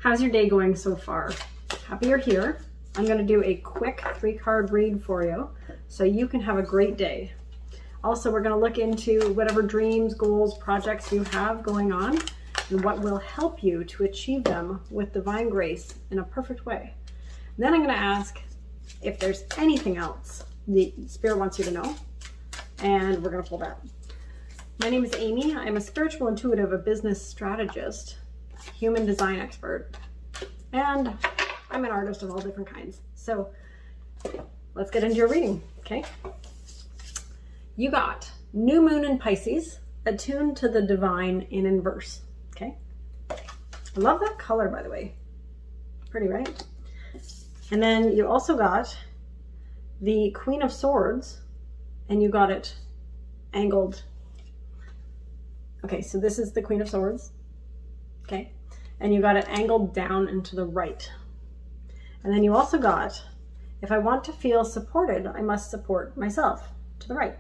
How's your day going so far? Happy you're here. I'm going to do a quick 3-card read for you so you can have a great day. Also, we're going to look into whatever dreams, goals, projects you have going on and what will help you to achieve them with divine grace in a perfect way. And then I'm going to ask if there's anything else the Spirit wants you to know, and we're going to pull that. My name is Amy. I'm a spiritual intuitive, a business strategist, human design expert, and I'm an artist of all different kinds. So let's get into your reading, okay? You got New Moon in Pisces, attuned to the divine in inverse, okay? I love that color, by the way. Pretty, right? And then you also got the Queen of Swords, and you got it angled. Okay, so this is the Queen of Swords, okay? And you got it angled down and to the right. And then you also got, if I want to feel supported, I must support myself, to the right.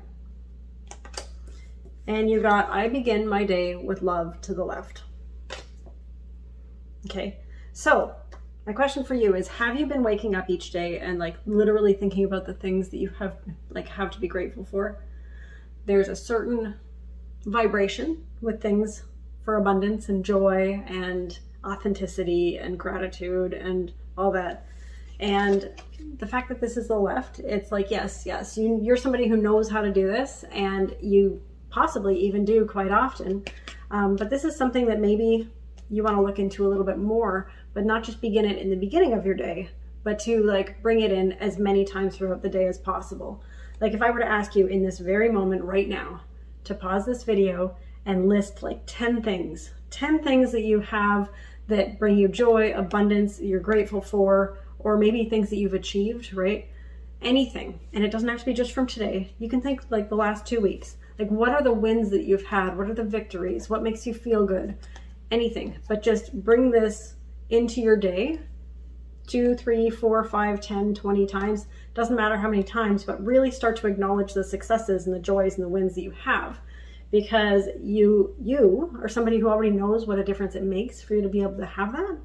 And you got, I begin my day with love, to the left. Okay, so my question for you is, have you been waking up each day and like literally thinking about the things that you have to be grateful for? There's a certain vibration with things for abundance and joy and authenticity and gratitude and all that. And the fact that this is the left, it's like, yes, you're somebody who knows how to do this, and you possibly even do quite often. But this is something that maybe you want to look into a little bit more, but not just begin it in the beginning of your day, but to like bring it in as many times throughout the day as possible. Like if I were to ask you in this very moment right now to pause this video and list like 10 things that you have that bring you joy, abundance, you're grateful for, or maybe things that you've achieved, right? Anything. And it doesn't have to be just from today. You can think like the last 2 weeks. Like what are the wins that you've had? What are the victories? What makes you feel good? Anything. But just bring this into your day 2, 3, 4, 5, 10, 20 times. Doesn't matter how many times, but really start to acknowledge the successes and the joys and the wins that you have. Because you are somebody who already knows what a difference it makes for you to be able to have that.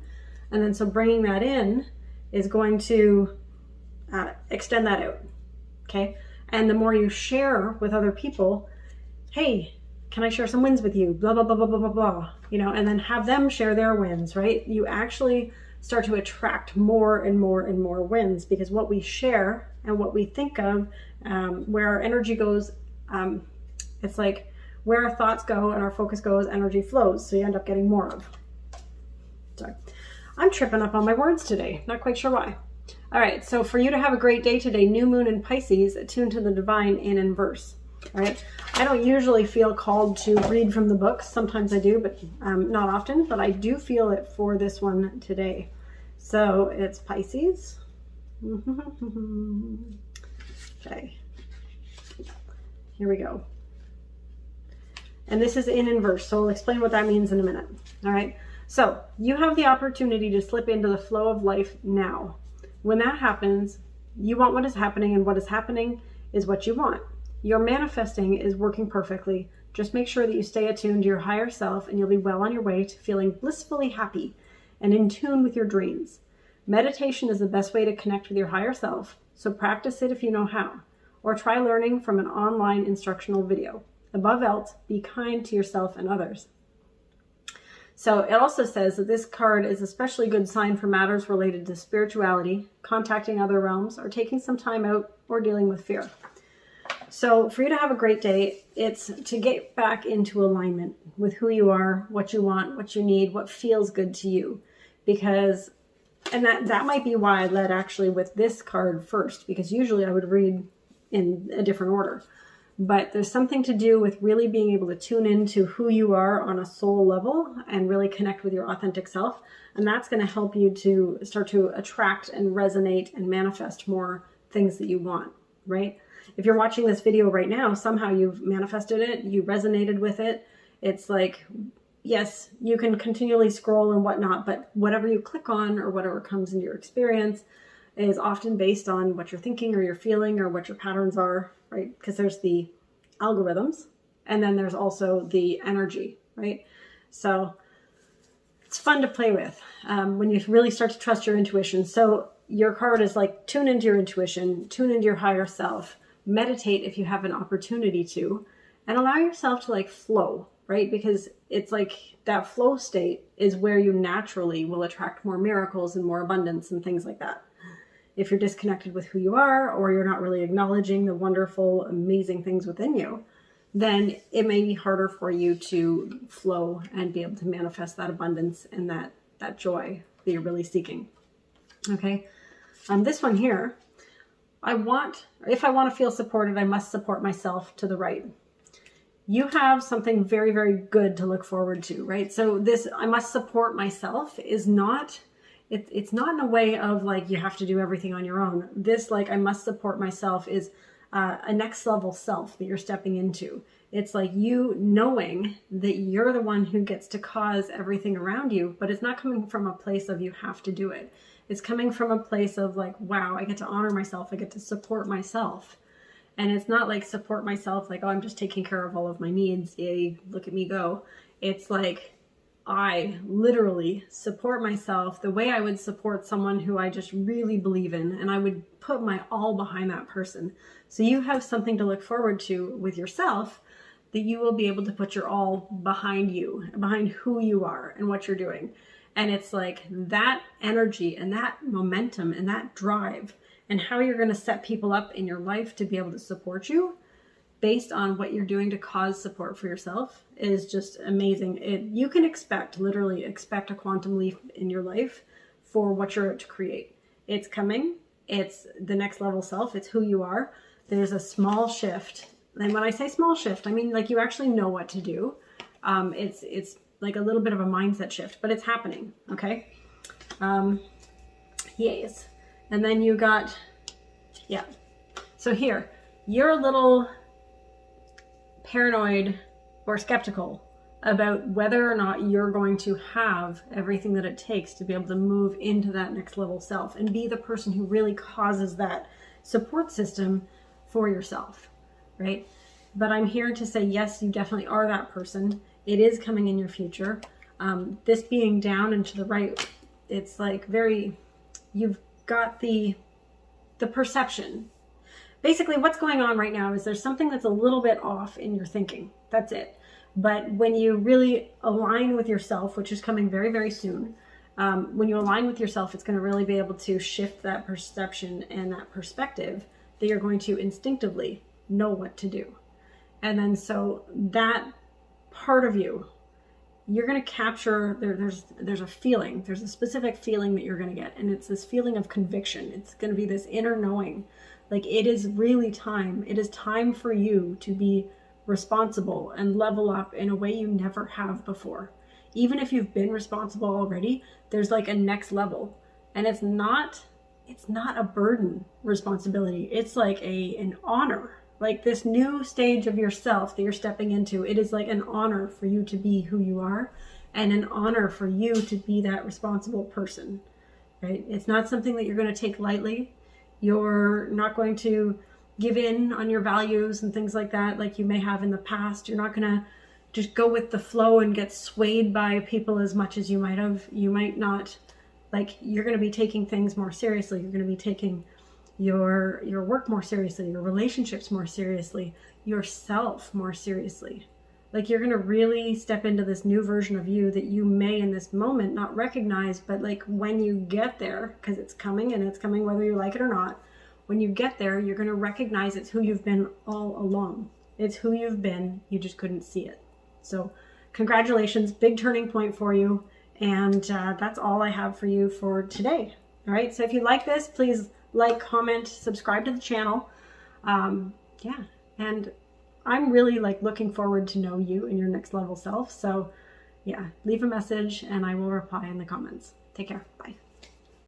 And then so bringing that in is going to extend that out, okay? And the more you share with other people, hey, can I share some wins with you? Blah, blah, blah, blah, blah, blah, blah. You know, and then have them share their wins, right? You actually start to attract more and more and more wins, because what we share and what we think of, where our energy goes, it's like where our thoughts go and our focus goes, energy flows. So you end up getting more of. Sorry. I'm tripping up on my words today. Not quite sure why. All right. So for you to have a great day today, New Moon in Pisces, attuned to the divine in inverse. All right. I don't usually feel called to read from the books. Sometimes I do, but not often. But I do feel it for this one today. So it's Pisces. Okay. Here we go. And this is in inverse, so I'll explain what that means in a minute. All right. So you have the opportunity to slip into the flow of life now. When that happens, you want what is happening, and what is happening is what you want. Your manifesting is working perfectly. Just make sure that you stay attuned to your higher self, and you'll be well on your way to feeling blissfully happy and in tune with your dreams. Meditation is the best way to connect with your higher self, so practice it if you know how, or try learning from an online instructional video. Above else, be kind to yourself and others. So it also says that this card is especially good sign for matters related to spirituality, contacting other realms, or taking some time out, or dealing with fear. So for you to have a great day, it's to get back into alignment with who you are, what you want, what you need, what feels good to you. Because, and that might be why I led actually with this card first, because usually I would read in a different order. But there's something to do with really being able to tune into who you are on a soul level and really connect with your authentic self. And that's going to help you to start to attract and resonate and manifest more things that you want, right? If you're watching this video right now, somehow you've manifested it, you resonated with it. It's like, yes, you can continually scroll and whatnot, but whatever you click on or whatever comes into your experience is often based on what you're thinking or you're feeling or what your patterns are, right? Because there's the algorithms and then there's also the energy, right? So it's fun to play with when you really start to trust your intuition. So your card is like, tune into your intuition, tune into your higher self, meditate if you have an opportunity to, and allow yourself to like flow, right? Because it's like that flow state is where you naturally will attract more miracles and more abundance and things like that. If you're disconnected with who you are, or you're not really acknowledging the wonderful, amazing things within you, then it may be harder for you to flow and be able to manifest that abundance and that joy that you're really seeking. Okay. This one here, if I want to feel supported, I must support myself to the right. You have something very, very good to look forward to, right? So this, I must support myself is not, it's not in a way of like, you have to do everything on your own. This, like, I must support myself is a next level self that you're stepping into. It's like you knowing that you're the one who gets to cause everything around you, but it's not coming from a place of you have to do it. It's coming from a place of like, wow, I get to honor myself. I get to support myself. And it's not like support myself like, oh, I'm just taking care of all of my needs. Yay, look at me go. It's like, I literally support myself the way I would support someone who I just really believe in, and I would put my all behind that person. So you have something to look forward to with yourself, that you will be able to put your all behind you, behind who you are and what you're doing. And it's like that energy and that momentum and that drive and how you're going to set people up in your life to be able to support you based on what you're doing to cause support for yourself is just amazing. You can literally expect a quantum leap in your life for what you're out to create. It's coming. It's the next level self. It's who you are. There's a small shift. And when I say small shift, I mean like you actually know what to do. It's like a little bit of a mindset shift, but it's happening. Okay. Yes. And then you got, yeah. So here, you're a little paranoid or skeptical about whether or not you're going to have everything that it takes to be able to move into that next level self and be the person who really causes that support system for yourself, right? But I'm here to say, yes, you definitely are that person. It is coming in your future. This being down and to the right, it's like you've got the perception. Basically, what's going on right now is there's something that's a little bit off in your thinking. That's it. But when you really align with yourself, which is coming very, very soon, when you align with yourself, it's going to really be able to shift that perception and that perspective that you're going to instinctively know what to do. And then so that part of you, you're going to capture, there's a feeling, there's a specific feeling that you're going to get. And it's this feeling of conviction. It's going to be this inner knowing. Like it is really time. It is time for you to be responsible and level up in a way you never have before. Even if you've been responsible already, there's like a next level. And it's not a burden responsibility. It's like an honor. Like this new stage of yourself that you're stepping into, it is like an honor for you to be who you are and an honor for you to be that responsible person, right? It's not something that you're going to take lightly. You're not going to give in on your values and things like that like you may have in the past. You're not going to just go with the flow and get swayed by people as much as you might have. You might not, like, you're going to be taking things more seriously. You're going to be taking your work more seriously, your relationships more seriously, yourself more seriously. Like you're going to really step into this new version of you that you may in this moment not recognize, but like when you get there, because it's coming and it's coming whether you like it or not, when you get there, you're going to recognize it's who you've been all along. It's who you've been. You just couldn't see it. So congratulations, big turning point for you. And that's all I have for you for today. All right. So if you like this, please like, comment, subscribe to the channel. Yeah. And I'm really like looking forward to know you and your next level self. So yeah, leave a message and I will reply in the comments. Take care. Bye.